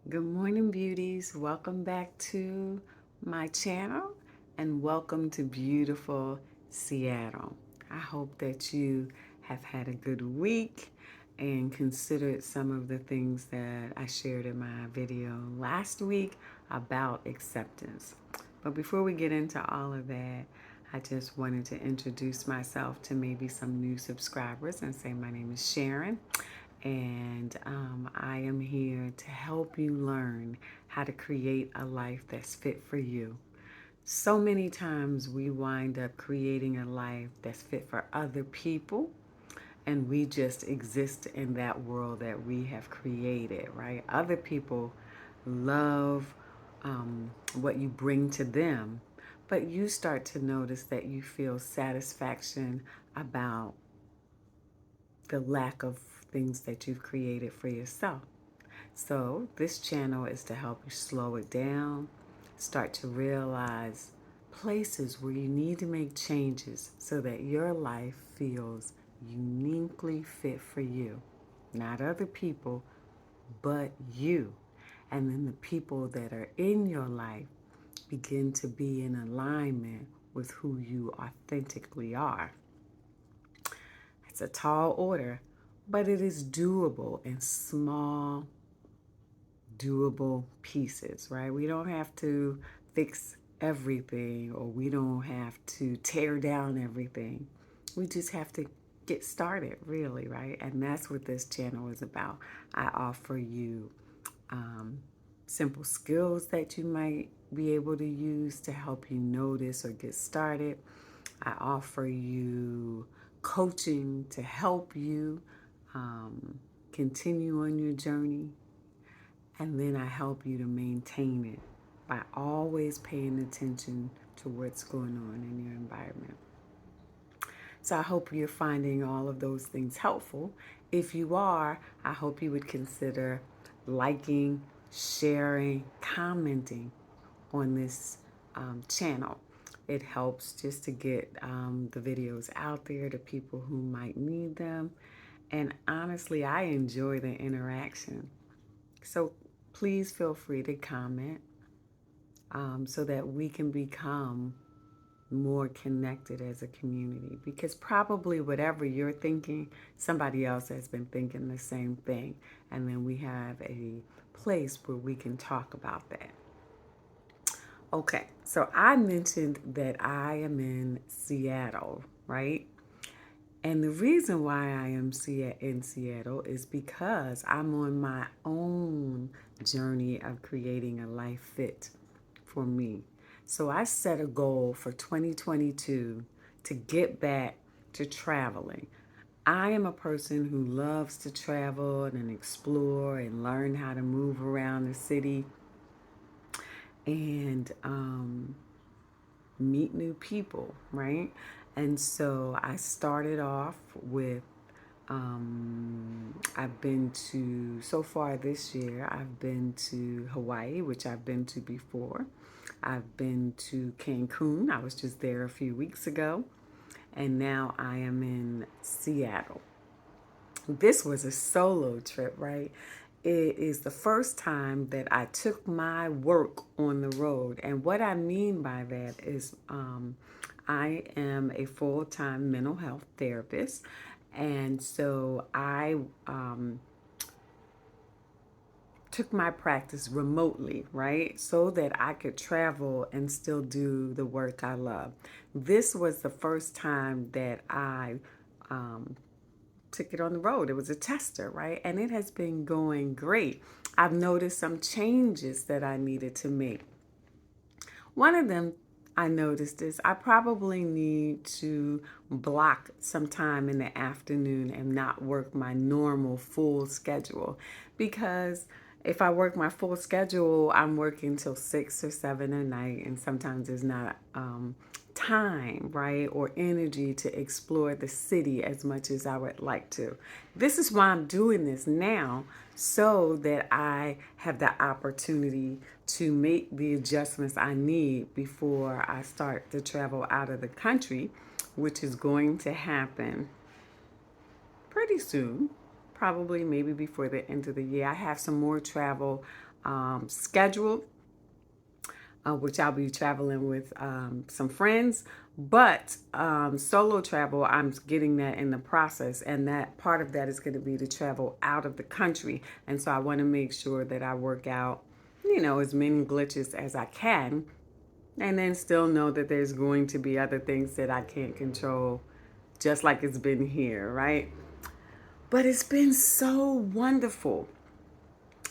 Good morning, beauties. Welcome back to my channel and welcome to beautiful Seattle. I hope that you have had a good week and considered some of the things that I shared in my video last week about acceptance. But before we get into all of that, I just wanted to introduce myself to maybe some new subscribers and say my name is Sharon, and I am here to help you learn how to create a life that's fit for you. So many times we wind up creating a life that's fit for other people, and we just exist in that world that we have created, right? Other people love what you bring to them, but you start to notice that you feel satisfaction about the lack of things that you've created for yourself. So, this channel is to help you slow it down, start to realize places where you need to make changes so that your life feels uniquely fit for you. Not other people, but you. And then the people that are in your life begin to be in alignment with who you authentically are. It's a tall order, but it is doable in small, doable pieces, right? We don't have to fix everything, or we don't have to tear down everything. We just have to get started, really, right? And that's what this channel is about. I offer you um, simple skills that you might be able to use to help you notice or get started. I offer you coaching to help you continue on your journey. And then I help you to maintain it by always paying attention to what's going on in your environment. So I hope you're finding all of those things helpful. If you are, I hope you would consider liking, sharing, commenting on this channel. It helps just to get the videos out there to people who might need them. And honestly, I enjoy the interaction. So please feel free to comment so that we can become more connected as a community, because probably whatever you're thinking, somebody else has been thinking the same thing, and then we have a place where we can talk about that. Okay, so I mentioned that I am in Seattle, right? And the reason why I am in Seattle is because I'm on my own journey of creating a life fit for me. So I set a goal for 2022 to get back to traveling. I am a person who loves to travel and explore and learn how to move around the city and meet new people, right? And so I started off with I've been to, so far this year, I've been to Hawaii, which I've been to before. I've been to Cancun. I was just there a few weeks ago. And now I am in Seattle. This was a solo trip, right? It is the first time that I took my work on the road. And what I mean by that is I am a full-time mental health therapist. And so I took my practice remotely, right? So that I could travel and still do the work I love. This was the first time that I took it on the road. It was a tester, right? And it has been going great. I've noticed some changes that I needed to make. One of them I noticed is I probably need to block some time in the afternoon and not work my normal full schedule, because if I work my full schedule, I'm working till 6 or 7 at night, and sometimes there's not time, right, or energy to explore the city as much as I would like to. This is why I'm doing this now, so that I have the opportunity to make the adjustments I need before I start to travel out of the country, which is going to happen pretty soon, probably maybe before the end of the year. I have some more travel scheduled, which I'll be traveling with some friends. But solo travel, I'm getting that in the process. And that part of that is going to be to travel out of the country. And so I want to make sure that I work out, as many glitches as I can. And then still know that there's going to be other things that I can't control, just like it's been here, right? But it's been so wonderful.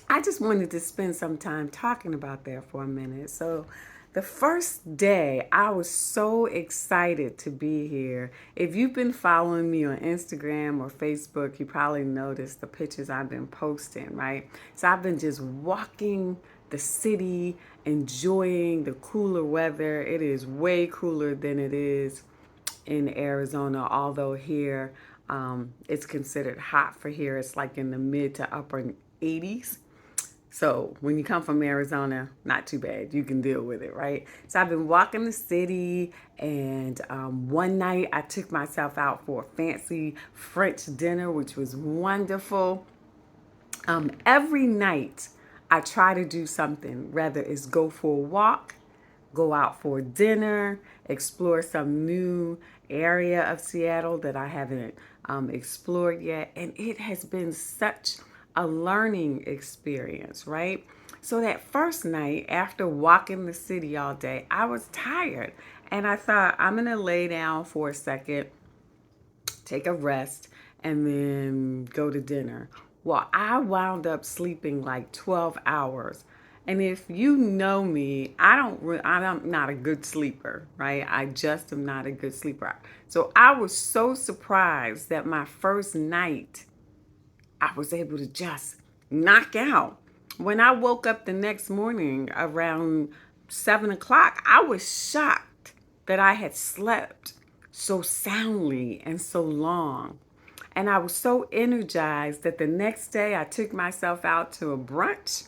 I just wanted to spend some time talking about that for a minute. So, the first day, I was so excited to be here. If you've been following me on Instagram or Facebook, you probably noticed the pictures I've been posting, right? So, I've been just walking the city, enjoying the cooler weather. It is way cooler than it is in Arizona, although here it's considered hot for here. It's like in the mid to upper 80s. So when you come from Arizona, not too bad. You can deal with it, right? So I've been walking the city, and one night I took myself out for a fancy French dinner, which was wonderful. Every night I try to do something, whether it's go for a walk, go out for dinner, explore some new area of Seattle that I haven't explored yet. And it has been such a learning experience, right? So that first night, after walking the city all day, I was tired. And I thought, I'm going to lay down for a second, take a rest, and then go to dinner. Well, I wound up sleeping like 12 hours. And if you know me, I'm not a good sleeper, right? I just am not a good sleeper. So I was so surprised that my first night I was able to just knock out. When I woke up the next morning around 7 o'clock, I was shocked that I had slept so soundly and so long. And I was so energized that the next day I took myself out to a brunch,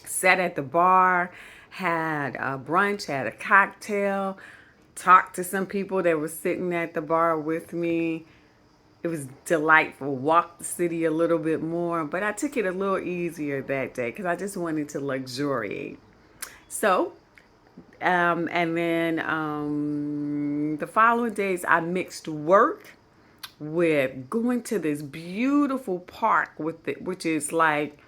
sat at the bar, had a brunch, had a cocktail, talked to some people that were sitting at the bar with me. It was delightful. Walked the city a little bit more, but I took it a little easier that day because I just wanted to luxuriate. So, and then the following days, I mixed work with going to this beautiful park with it, which is like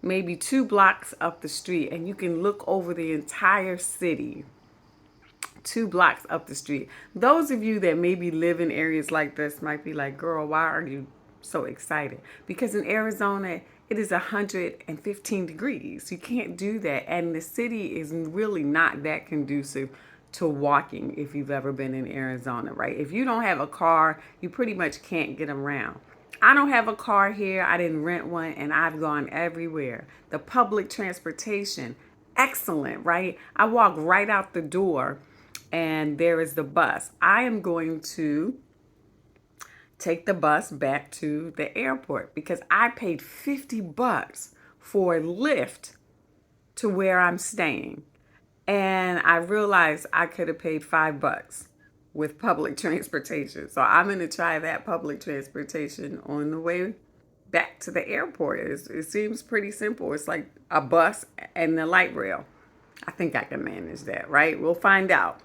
maybe 2 blocks up the street, and you can look over the entire city. 2 blocks up the street. Those of you that maybe live in areas like this might be like, girl, why are you so excited? Because in Arizona, it is 115 degrees. You can't do that. And the city is really not that conducive to walking if you've ever been in Arizona, right? If you don't have a car, you pretty much can't get around. I don't have a car here. I didn't rent one, and I've gone everywhere. The public transportation, excellent, right? I walk right out the door and there is the bus. I am going to take the bus back to the airport because I paid $50 for a lift to where I'm staying. And I realized I could have paid $5 with public transportation. So I'm going to try that public transportation on the way back to the airport. It seems pretty simple. It's like a bus and the light rail. I think I can manage that, right? We'll find out.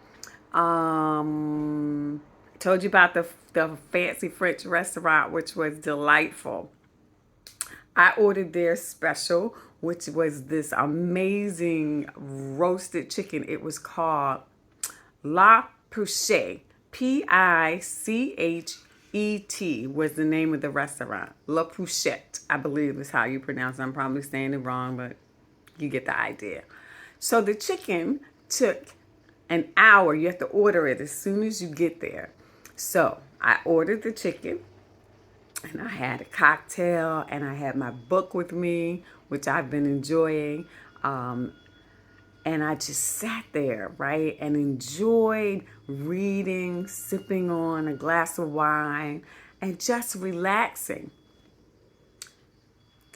Told you about the fancy French restaurant, which was delightful. I ordered their special, which was this amazing roasted chicken. It was called La Pouchette. Pichet was the name of the restaurant. La Pouchette, I believe is how you pronounce it. I'm probably saying it wrong, but you get the idea. So the chicken took an hour. You have to order it as soon as you get there. So I ordered the chicken, and I had a cocktail, and I had my book with me, which I've been enjoying. And I just sat there, right, and enjoyed reading, sipping on a glass of wine, and just relaxing.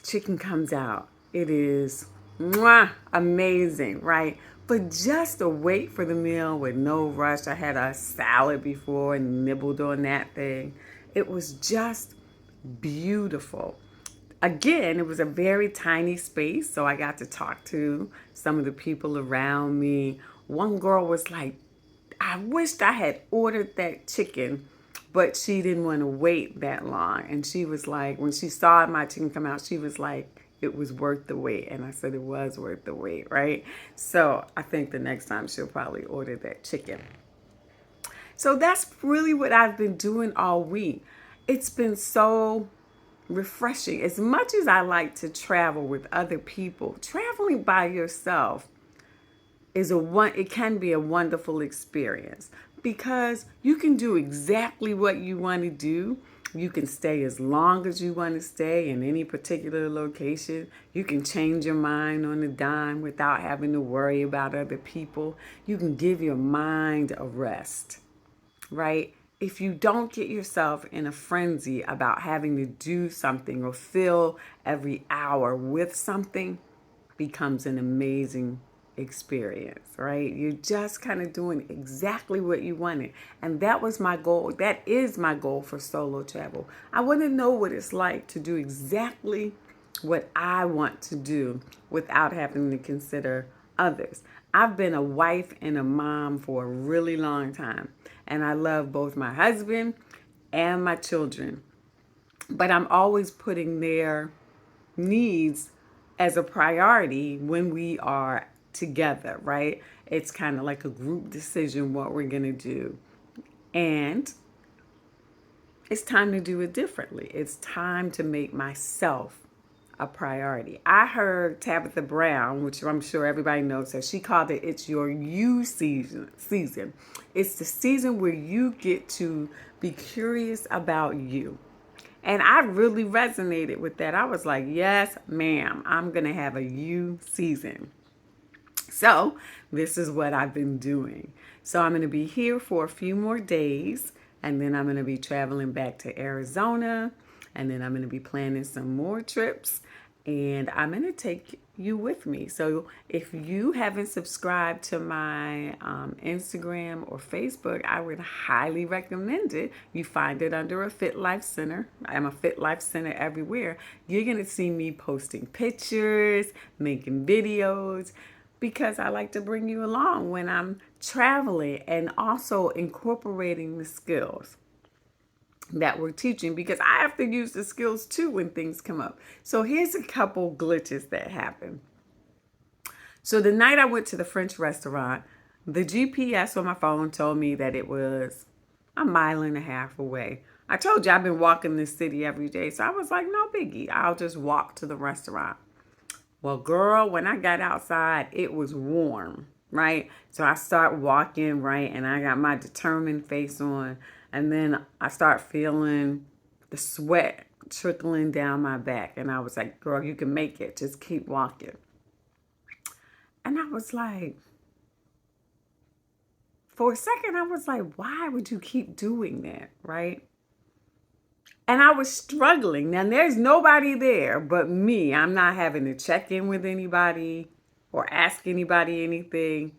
Chicken comes out. It is amazing, right? But just to wait for the meal with no rush. I had a salad before and nibbled on that thing. It was just beautiful. again, it was a very tiny space, so I got to talk to some of the people around me. One girl was like, I wished I had ordered that chicken, but she didn't want to wait that long. And she was like, when she saw my chicken come out, she was like, it was worth the wait. And I said, it was worth the wait, right? So I think the next time she'll probably order that chicken. So that's really what I've been doing all week. It's been so refreshing. As much as I like to travel with other people, traveling by yourself it can be a wonderful experience because you can do exactly what you want to do. You can stay as long as you want to stay in any particular location. You can change your mind on a dime without having to worry about other people. You can give your mind a rest, right? If you don't get yourself in a frenzy about having to do something or fill every hour with something, becomes an amazing experience, right? You're just kind of doing exactly what you wanted. And that was my goal. That is my goal for solo travel. I want to know what it's like to do exactly what I want to do without having to consider others. I've been a wife and a mom for a really long time, and I love both my husband and my children. But I'm always putting their needs as a priority when we are together, right? It's kind of like a group decision what we're going to do. And it's time to do it differently. It's time to make myself a priority. I heard Tabitha Brown, which I'm sure everybody knows her, she called it it's your you season. It's the season where you get to be curious about you. And I really resonated with that. I was like, yes, ma'am, I'm going to have a you season. So this is what I've been doing. So I'm going to be here for a few more days, and then I'm going to be traveling back to Arizona, and then I'm going to be planning some more trips, and I'm going to take you with me. So if you haven't subscribed to my Instagram or Facebook, I would highly recommend it. You find it under a Fit Life Center. I'm a Fit Life Center everywhere. You're going to see me posting pictures, making videos, because I like to bring you along when I'm traveling and also incorporating the skills that we're teaching, because I have to use the skills too when things come up. So here's a couple glitches that happen. So the night I went to the French restaurant, the GPS on my phone told me that it was a mile and a half away. I told you I've been walking this city every day, so I was like, no biggie, I'll just walk to the restaurant. Well, girl, when I got outside, it was warm, right? So I start walking, right? And I got my determined face on. And then I start feeling the sweat trickling down my back. And I was like, girl, you can make it. Just keep walking. And I was like, for a second, I was like, why would you keep doing that, right? And I was struggling. Now, there's nobody there but me. I'm not having to check in with anybody or ask anybody anything.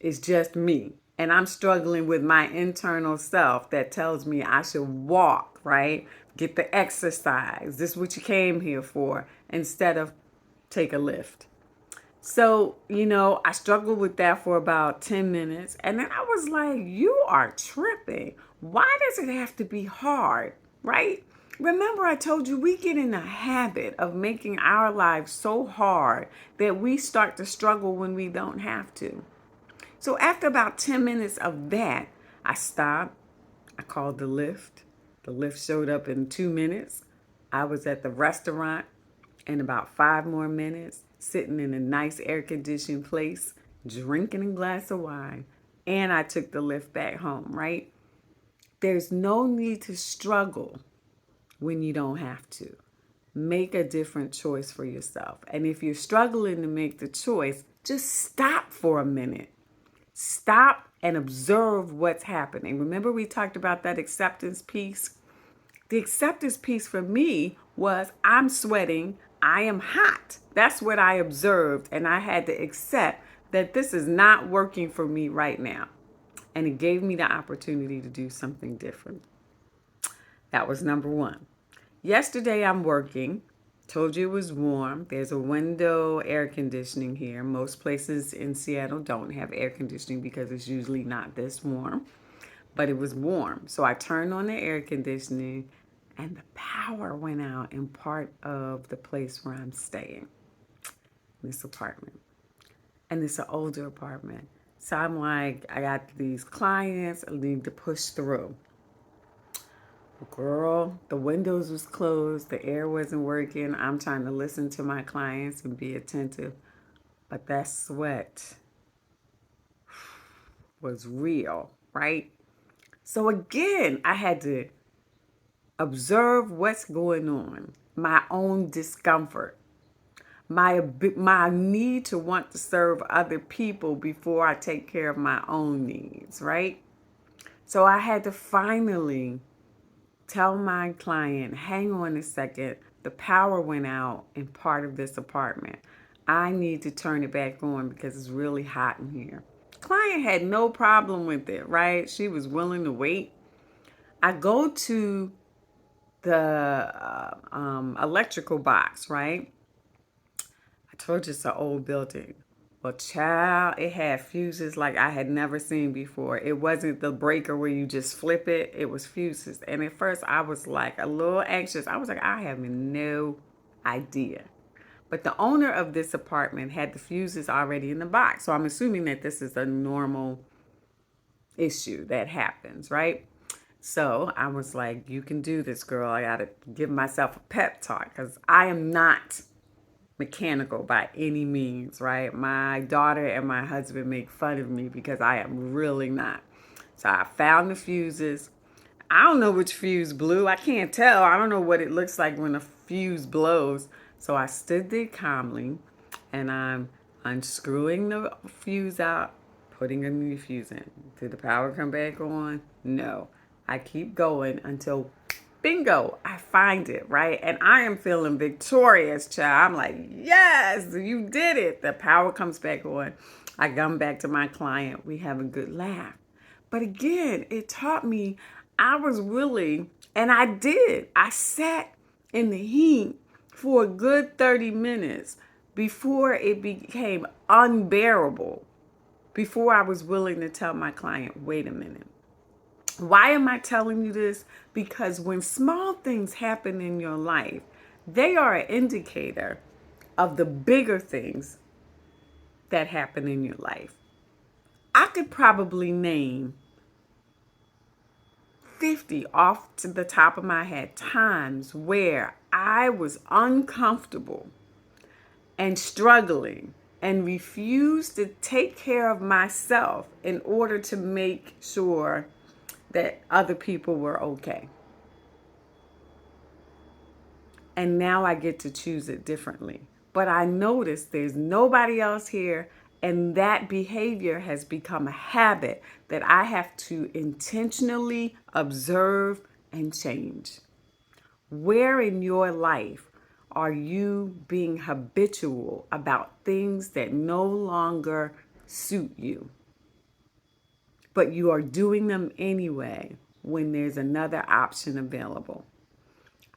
It's just me. And I'm struggling with my internal self that tells me I should walk, right? Get the exercise. This is what you came here for, instead of take a lift. So, I struggled with that for about 10 minutes. And then I was like, you are tripping. Why does it have to be hard, right? Remember, I told you we get in a habit of making our lives so hard that we start to struggle when we don't have to. So after about 10 minutes of that, I stopped. I called the Lyft. The Lyft showed up in 2 minutes. I was at the restaurant in about 5 more minutes, sitting in a nice air-conditioned place, drinking a glass of wine, and I took the Lyft back home, right? There's no need to struggle when you don't have to. Make a different choice for yourself. And if you're struggling to make the choice, just stop for a minute. Stop and observe what's happening. Remember we talked about that acceptance piece? The acceptance piece for me was I'm sweating, I am hot. That's what I observed, and I had to accept that this is not working for me right now. And it gave me the opportunity to do something different. That was number one. Yesterday I'm working Told you it was warm. There's a window air conditioning here. Most places in Seattle don't have air conditioning because it's usually not this warm, but it was warm. So I turned on the air conditioning and the power went out in part of the place where I'm staying, this apartment. And it's an older apartment. So I'm like, I got these clients, I need to push through. Girl, the windows was closed, the air wasn't working. I'm trying to listen to my clients and be attentive, but that sweat was real, right? So again, I had to observe what's going on, my own discomfort, my need to want to serve other people before I take care of my own needs, right? So I had to finally tell my client, hang on a second, the power went out in part of this apartment. I need to turn it back on because it's really hot in here. Client had no problem with it, right? She was willing to wait. I go to the electrical box, right? I told you it's an old building. Well, child, it had fuses like I had never seen before. It wasn't the breaker where you just flip it. It was fuses. And at first I was like a little anxious. I was like, I have no idea. But the owner of this apartment had the fuses already in the box. So I'm assuming that this is a normal issue that happens, right? So I was like, you can do this, girl. I got to give myself a pep talk because I am not mechanical by any means, right? My daughter and my husband make fun of me because I am really not. So I found the fuses. I don't know which fuse blew. I can't tell. I don't know what it looks like when a fuse blows. So I stood there calmly and I'm unscrewing the fuse out, putting a new fuse in. Did the power come back on? No. I keep going until bingo, I find it, right? And I am feeling victorious, child. I'm like, yes, you did it. The power comes back on. I come back to my client. We have a good laugh. But again, it taught me I was willing, and I did. I sat in the heat for a good 30 minutes before it became unbearable, before I was willing to tell my client, wait a minute. Why am I telling you this? Because when small things happen in your life, they are an indicator of the bigger things that happen in your life. I could probably name 50 off to the top of my head times where I was uncomfortable and struggling and refused to take care of myself in order to make sure that other people were okay. And now I get to choose it differently. But I notice there's nobody else here, and that behavior has become a habit that I have to intentionally observe and change. Where in your life are you being habitual about things that no longer suit you, but you are doing them anyway when there's another option available?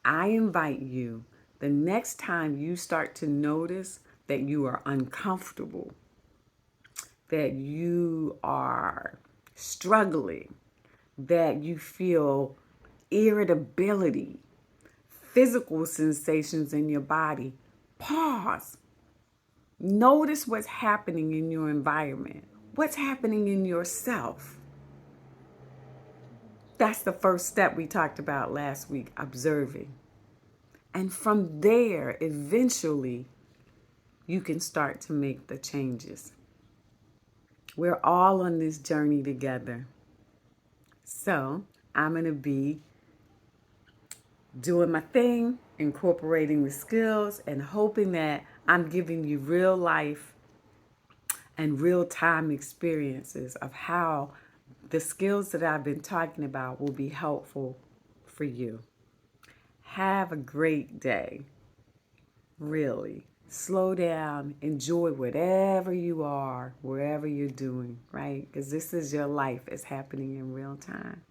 I invite you, the next time you start to notice that you are uncomfortable, that you are struggling, that you feel irritability, physical sensations in your body, pause. Notice what's happening in your environment. What's happening in yourself? That's the first step we talked about last week, observing. And from there, eventually, you can start to make the changes. We're all on this journey together. So I'm going to be doing my thing, incorporating the skills, and hoping that I'm giving you real life and real time experiences of how the skills that I've been talking about will be helpful for you. Have a great day. Really. Slow down. Enjoy whatever you are, wherever you're doing, right? Because this is your life. It's happening in real time.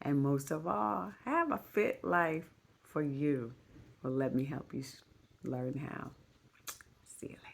And most of all, have a fit life for you. Well, let me help you learn how. See you later.